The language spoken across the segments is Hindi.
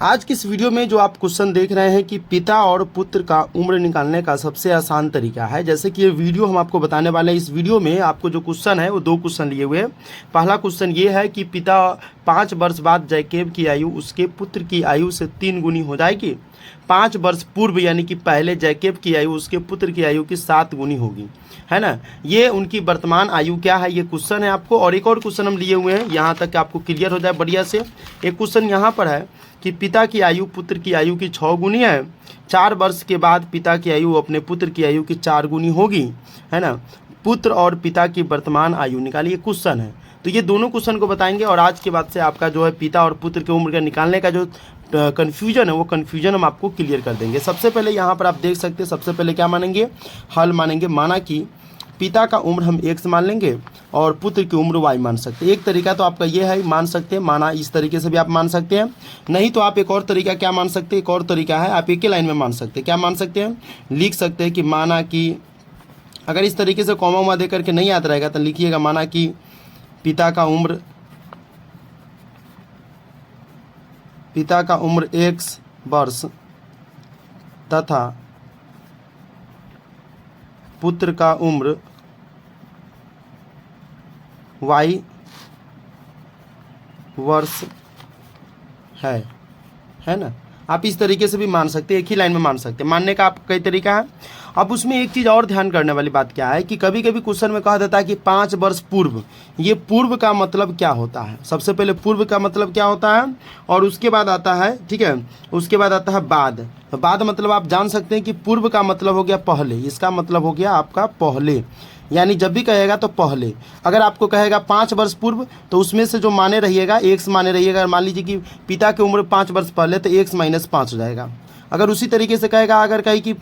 आज की इस वीडियो में जो आप क्वेश्चन देख रहे हैं कि पिता और पुत्र का उम्र निकालने का सबसे आसान तरीका है। जैसे कि ये वीडियो हम आपको बताने वाले हैं। इस वीडियो में आपको जो क्वेश्चन है वो दो क्वेश्चन लिए हुए हैं। पहला क्वेश्चन ये है कि पिता 5 वर्ष बाद जैकेब की आयु उसके पुत्र की आयु से 3 गुनी हो जाएगी। 5 वर्ष पूर्व यानी कि पहले जैकेब की आयु उसके पुत्र की आयु की 7 गुनी होगी, है ना। ये उनकी वर्तमान आयु क्या है, ये क्वेश्चन है आपको। और एक और क्वेश्चन हम लिए हुए हैं, यहाँ तक आपको क्लियर हो जाए बढ़िया से। एक क्वेश्चन यहाँ पर है कि पिता की आयु पुत्र की आयु की 6 गुनी है। 4 वर्ष के बाद पिता की आयु अपने पुत्र की आयु की 4 गुनी होगी, है ना। पुत्र और पिता की वर्तमान आयु निकालिए, क्वेश्चन है। तो ये दोनों क्वेश्चन को बताएंगे और आज के बाद से आपका जो है पिता और पुत्र की उम्र का निकालने का जो कन्फ्यूजन है वो कन्फ्यूजन हम आपको क्लियर कर देंगे। सबसे पहले यहाँ पर आप देख सकते हैं, सबसे पहले क्या मानेंगे, हल मानेंगे। माना कि पिता का उम्र हम x मान लेंगे और पुत्र की उम्र y मान सकते हैं। एक तरीका तो आपका ये है, मान सकते हैं, माना इस तरीके से भी आप मान सकते हैं। नहीं तो आप एक और तरीका क्या मान सकते हैं, एक और तरीका है आप एक ही लाइन में मान सकते हैं। क्या मान सकते हैं, लिख सकते हैं कि माना कि, अगर इस तरीके से कॉमा उमा दे करके नहीं याद रहेगा तो लिखिएगा माना कि पिता का उम्र x वर्ष तथा पुत्र का उम्र y वर्ष है ना। आप इस तरीके से भी मान सकते हैं, एक ही लाइन में मान सकते हैं। मानने का आप कई तरीका है। अब उसमें एक चीज़ और ध्यान करने वाली बात क्या है कि कभी कभी क्वेश्चन में कहा जाता है कि 5 वर्ष पूर्व। ये पूर्व का मतलब क्या होता है, सबसे पहले पूर्व का मतलब क्या होता है और उसके बाद आता है, ठीक है, उसके बाद आता है बाद। तो बाद मतलब आप जान सकते हैं कि पूर्व का मतलब हो गया पहले, इसका मतलब हो गया आपका पहले, यानी जब भी कहेगा तो पहले। अगर आपको कहेगा 5 वर्ष पूर्व तो उसमें से जो माने रहिएगा x माने रहिएगा। मान लीजिए कि पिता की उम्र 5 वर्ष पहले तो x - 5 हो जाएगा। अगर उसी तरीके से कहेगा, अगर कहीं कि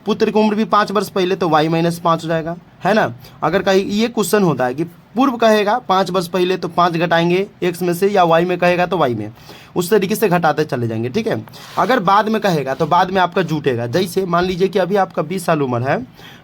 पुत्र की उम्र भी 5 वर्ष पहले तो y - 5 हो जाएगा, है ना। अगर कहीं ये क्वेश्चन होता है कि पूर्व कहेगा 5 वर्ष पहले तो 5 घटाएंगे x में से, या y में कहेगा तो y में, उस तरीके से घटाते चले जाएंगे, ठीक है। अगर बाद में कहेगा तो बाद में आपका जुटेगा। जैसे मान लीजिए कि अभी आपका 20 साल उम्र है,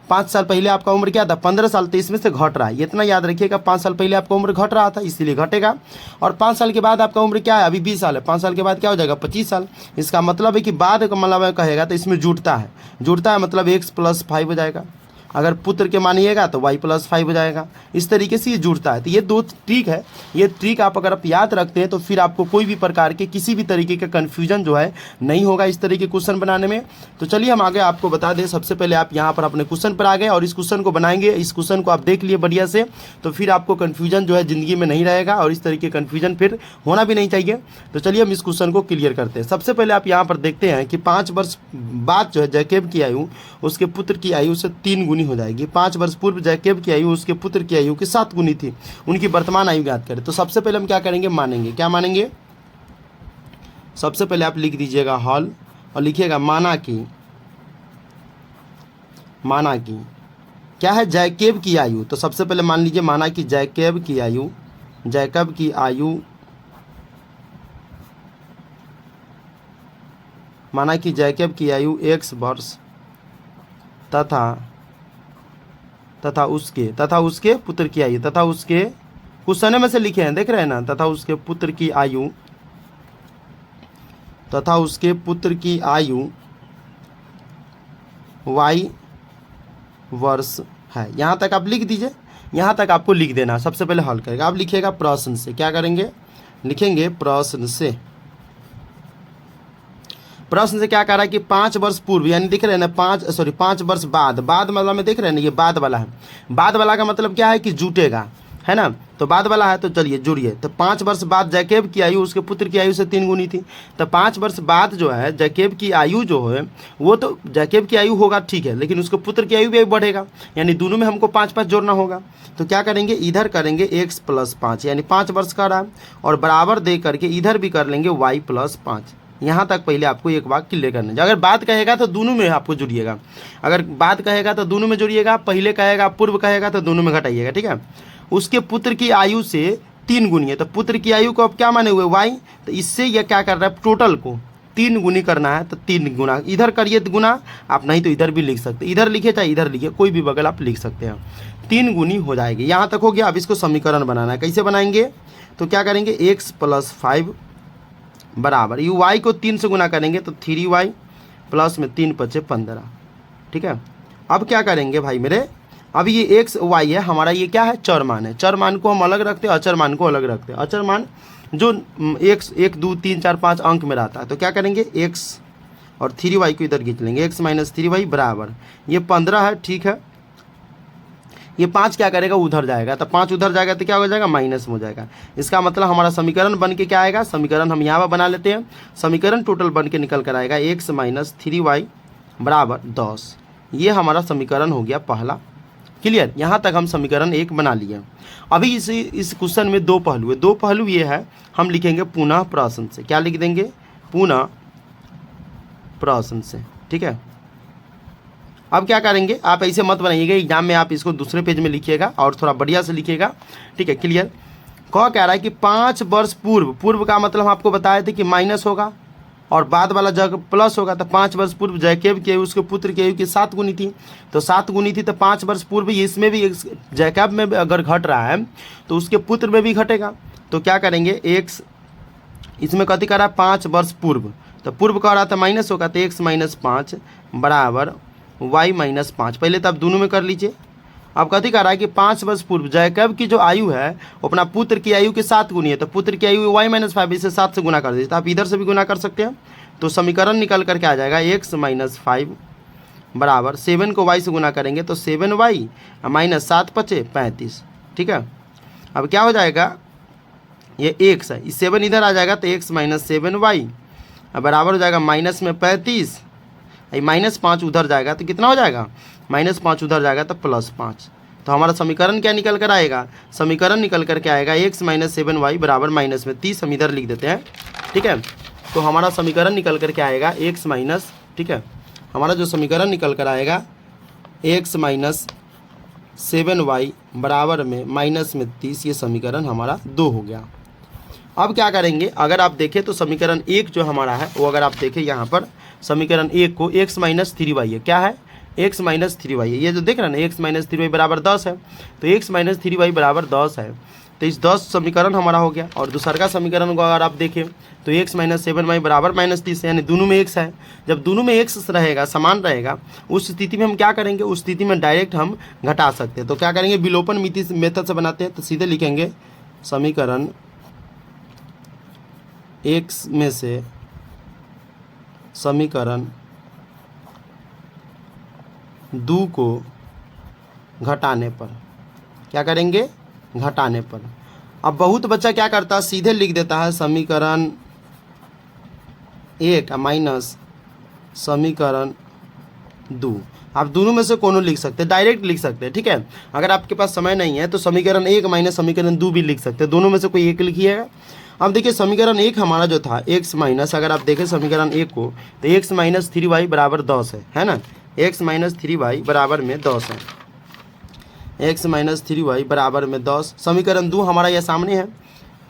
5 साल पहले आपका उम्र क्या था, 15 साल, तो इसमें से घट रहा है। इतना याद रखिएगा, 5 साल पहले आपका उम्र घट रहा था इसीलिए घटेगा। और 5 साल के बाद आपका उम्र क्या है, अभी 20 साल है, 5 साल के बाद क्या हो जाएगा 25 साल। इसका मतलब है कि बाद का मतलब कहेगा तो इसमें जुटता है मतलब x + 5 हो जाएगा। अगर पुत्र के मानिएगा तो y + 5 हो जाएगा। इस तरीके से ये जुड़ता है। तो ये दो ट्रिक है। ये ट्रिक आप अगर आप याद रखते हैं तो फिर आपको कोई भी प्रकार के किसी भी तरीके का कन्फ्यूजन जो है नहीं होगा इस तरीके के क्वेश्चन बनाने में। तो चलिए हम आगे आपको बता दें। सबसे पहले आप यहाँ पर अपने क्वेश्चन पर आ गए और इस क्वेश्चन को बनाएंगे। इस क्वेश्चन को आप देख लिए बढ़िया से, तो फिर आपको कन्फ्यूजन जो है ज़िंदगी में नहीं रहेगा और इस तरीके कन्फ्यूजन फिर होना भी नहीं चाहिए। तो चलिए हम इस क्वेश्चन को क्लियर करते हैं। सबसे पहले आप यहाँ पर देखते हैं कि 5 वर्ष बाद जो है जैकेब की आयु उसके पुत्र की आयु से 3 गुनी हो जाएगी। 5 वर्ष पूर्व जैकेब की आयु उसके पुत्र की आयु की 7 गुनी थी। उनकी वर्तमान आयु ज्ञात करें। तो सबसे पहले हम क्या करेंगे, मानेंगे। क्या मानेंगे, सबसे पहले आप लिख दीजिएगा हल और लिखिएगा माना कि क्या है, जैकेब की आयु। तो सबसे पहले मान लीजिए माना कि जैकेब की आयु माना कि जैकेब की आयु x वर्ष तथा उसके पुत्र की आयु, तथा उसके क्वेश्चन में से लिखे हैं, देख रहे हैं ना, तथा उसके पुत्र की आयु y वर्ष है। यहाँ तक आप लिख दीजिए, यहाँ तक आपको लिख देना। सबसे पहले हल करेगा, आप लिखिएगा प्रश्न से। क्या करेंगे, लिखेंगे प्रश्न से क्या कह रहा है कि 5 वर्ष पूर्व, यानी दिख रहे हैं ना 5 वर्ष बाद मतलब में देख रहे हैं ना, ये बाद वाला है। बाद वाला का मतलब क्या है कि जुटेगा, है ना। तो बाद वाला है तो चलिए जुड़िए। तो 5 वर्ष बाद जैकेब की आयु उसके पुत्र की आयु से 3 गुनी थी। तो 5 वर्ष बाद जो है जैकेब की आयु जो है वो तो जैकेब की आयु होगा, ठीक है, लेकिन उसके पुत्र की आयु भी बढ़ेगा, यानी दोनों में हमको 5 जोड़ना होगा। तो क्या करेंगे, इधर करेंगे x + 5, यानी 5 वर्ष का रहा, और बराबर दे करके इधर भी कर लेंगे y + 5। यहाँ तक पहले आपको एक बात क्लियर करना है। अगर बात कहेगा तो दोनों में आपको जुड़िएगा, अगर बात कहेगा तो दोनों में जुड़िएगा, पहले कहेगा पूर्व कहेगा तो दोनों में घटाइएगा, ठीक है। उसके पुत्र की आयु से 3 गुनी है, तो पुत्र की आयु को अब क्या माने हुए y, तो इससे यह क्या कर रहा है, टोटल को 3 गुनी करना है। तो 3 गुना इधर करिए गुना आप, नहीं तो इधर भी लिख सकते, इधर लिखिए चाहे इधर लिखिए, कोई भी बगल आप लिख सकते हैं। 3 गुनी हो जाएगी। यहाँ तक हो गया। अब इसको समीकरण बनाना है। कैसे बनाएंगे, तो क्या करेंगे, x + 5 बराबर, ये वाई को 3 से गुना करेंगे तो 3y प्लस में 3 पचे 15। ठीक है, अब क्या करेंगे भाई मेरे, अब ये एक्स वाई है हमारा, ये क्या है, चर मान है। चर मान को हम अलग रखते हैं, अचर मान को अलग रखते हैं। अचर मान जो एक्स 1 2 3 4 5 अंक में रहता है, तो क्या करेंगे, एक्स और 3y को इधर खींच लेंगे, एक्स माइनस 3y बराबर, ये 15 है। ठीक है, ये 5 क्या करेगा, उधर जाएगा, तो 5 उधर जाएगा तो क्या हो जाएगा, माइनस में हो जाएगा। इसका मतलब हमारा समीकरण बन के क्या आएगा, समीकरण हम यहाँ पर बना लेते हैं। समीकरण टोटल बन के निकल कर आएगा एक्स माइनस 3y बराबर 10। ये हमारा समीकरण हो गया पहला। क्लियर, यहाँ तक हम समीकरण 1 बना लिए। अभी इस क्वेश्चन में दो पहलू है। दो पहलू ये है, हम लिखेंगे पुनः प्रश्न से। क्या लिख देंगे, पुनः प्रश्न से। ठीक है, अब क्या करेंगे, आप ऐसे मत बनाइएगा, एग्जाम में आप इसको दूसरे पेज में लिखिएगा और थोड़ा बढ़िया से लिखिएगा। ठीक है, क्लियर। कह रहा है कि 5 वर्ष पूर्व, पूर्व का मतलब हम आपको बताए थे कि माइनस होगा और बाद वाला जगह प्लस होगा। तो 5 वर्ष पूर्व जैकब के उसके पुत्र के आयु की 7 गुनी थी, तो 7 गुनी थी, तो 5 वर्ष पूर्व इसमें भी, जैकब में भी अगर घट रहा है तो उसके पुत्र में भी घटेगा। तो क्या करेंगे, एक्स इसमें कथी कर रहा है, 5 वर्ष पूर्व, तो पूर्व कह रहा था माइनस होगा, तो एक्स माइनस 5 बराबर वाई माइनस 5। पहले तो आप दोनों में कर लीजिए। अब कथी कर रहा है कि 5 वर्ष पूर्व जैकब की जो आयु है वो अपना पुत्र की आयु के 7 गुनी है, तो पुत्र की आयु वाई माइनस 5, इसे 7 से गुना कर दीजिए। तो आप इधर से भी गुना कर सकते हैं, तो समीकरण निकल करके आ जाएगा एक्स माइनस 5 बराबर 7 को वाई से गुना करेंगे तो 7y माइनस 7 पचे 35। ठीक है, अब क्या हो जाएगा, ये एक्स है, इस 7 इधर आ जाएगा तो एक्स माइनस 7y बराबर हो जाएगा माइनस में 35, माइनस 5 उधर जाएगा तो कितना हो जाएगा, माइनस 5 उधर जाएगा तो प्लस 5। तो हमारा समीकरण क्या निकल कर आएगा, समीकरण निकल कर के आएगा एक्स माइनस 7y बराबर माइनस में 30। हम इधर लिख देते हैं। ठीक है, तो हमारा समीकरण निकल कर के आएगा एक्स माइनस, ठीक है, हमारा जो समीकरण निकल कर आएगा एक्स माइनस 7y बराबर में माइनस में 30। ये समीकरण हमारा 2 हो गया। अब क्या करेंगे, अगर आप देखें तो समीकरण 1 जो हमारा है वो अगर आप देखें यहाँ पर समीकरण 1 को एक्स माइनस 3y है, क्या है, एक्स माइनस 3y है। ये जो देख रहे हैं ना, एक्स माइनस 3y बराबर 10 है, तो एक्स माइनस 3y बराबर 10 है, तो इस 10 समीकरण हमारा हो गया। और दूसरा का समीकरण को अगर आप देखें तो एक्स माइनस 7y बराबर माइनस 30 है, यानी दोनों में एक्स है। जब दोनों में एक्स रहेगा, समान रहेगा, उस स्थिति में हम क्या करेंगे, उस स्थिति में डायरेक्ट हम घटा सकते हैं। तो क्या करेंगे, विलोपन मिति मेथड से बनाते हैं, तो सीधे लिखेंगे समीकरण एक्स में से समीकरण 2 को घटाने पर, क्या करेंगे, घटाने पर। अब बहुत बच्चा क्या करता है, सीधे लिख देता है समीकरण 1 माइनस समीकरण 2। आप दोनों में से कोनो लिख सकते हैं, डायरेक्ट लिख सकते हैं। ठीक है, अगर आपके पास समय नहीं है तो समीकरण 1 माइनस समीकरण 2 भी लिख सकते हैं, दोनों में से कोई एक लिखिएगा। अब देखिए समीकरण 1 हमारा जो था एक्स माइनस, अगर आप देखें समीकरण 1 को तो एक्स माइनस 3y बराबर 10 है ना, एक्स माइनस 3y बराबर में 10 है, एक्स माइनस 3y बराबर में 10। समीकरण 2 हमारा यह सामने है,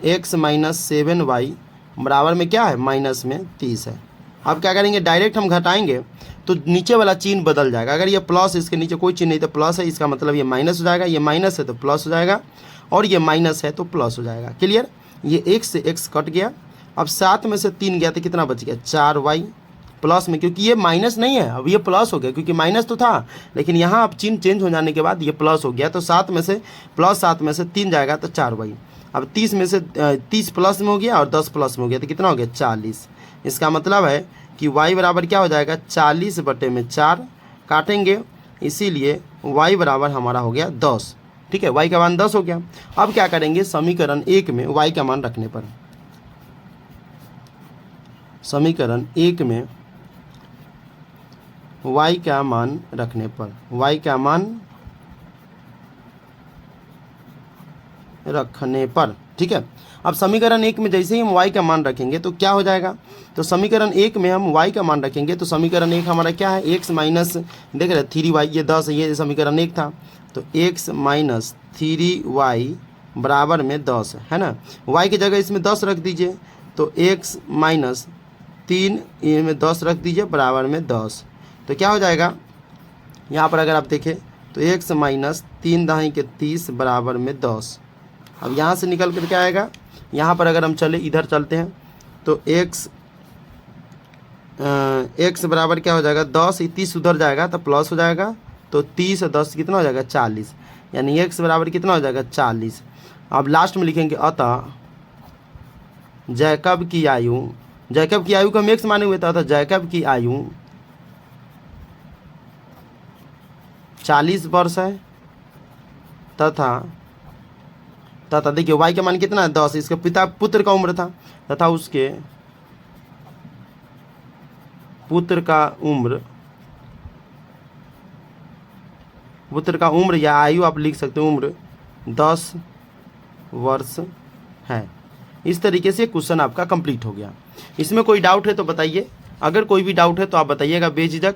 एक्स माइनस 7y बराबर में क्या है, माइनस में 30 है। अब क्या करेंगे, डायरेक्ट हम घटाएंगे तो नीचे वाला चिन्ह बदल जाएगा। अगर ये प्लस, इसके नीचे कोई चिन्ह नहीं तो प्लस है, इसका मतलब ये माइनस हो जाएगा, ये माइनस है तो प्लस हो जाएगा, और ये माइनस है तो प्लस हो जाएगा। क्लियर, ये x से x कट गया। अब 7 में से 3 गया तो कितना बच गया, 4y प्लस में, क्योंकि ये माइनस नहीं है, अब ये प्लस हो गया, क्योंकि माइनस तो था लेकिन यहाँ अब चिन्ह चेंज हो जाने के बाद ये प्लस हो गया। तो 7 में से प्लस 7 में से 3 जाएगा तो 4y। अब 30 में से 30 प्लस में हो गया और 10 प्लस में हो गया तो कितना हो गया, 40। इसका मतलब है कि y बराबर क्या हो जाएगा, 40 बटे में 4 काटेंगे, इसीलिए y बराबर हमारा हो गया 10। ठीक है, y का मान 10 हो गया। अब क्या करेंगे, समीकरण 1 में y का मान रखने पर, समीकरण 1 में y का मान रखने पर, y का मान रखने पर, ठीक है। अब समीकरण 1 में जैसे ही हम y का मान रखेंगे तो क्या हो जाएगा, तो समीकरण 1 में हम y का मान रखेंगे तो समीकरण 1 हमारा क्या है, x माइनस, देख रहे 3y, ये 10 है, ये समीकरण 1 था, तो x माइनस 3y बराबर में 10 है ना। y की जगह इसमें 10 रख दीजिए, तो x माइनस 3 में 10 रख दीजिए बराबर में 10। तो क्या हो जाएगा, यहाँ पर अगर आप देखें तो x माइनस 3 दहाई के 30 बराबर में 10। अब यहाँ से निकल कर क्या आएगा, यहाँ पर अगर हम चले, इधर चलते हैं तो x बराबर क्या हो जाएगा 10, 30 उधर जाएगा तो प्लस हो जाएगा, तो 30 और 10 कितना हो जाएगा 40, यानी x बराबर कितना हो जाएगा 40। अब लास्ट में लिखेंगे अतः जैकब की आयु को हम x माने हुए थे, अतः जैकब की आयु 40 वर्ष है तथा देखिए y का मान कितना है 10, इसके पुत्र का उम्र था, तथा उसके पुत्र का उम्र या आयु आप लिख सकते हो उम्र 10 वर्ष है। इस तरीके से क्वेश्चन आपका कंप्लीट हो गया। इसमें कोई डाउट है तो बताइए, अगर कोई भी डाउट है तो आप बताइएगा बेझिझक।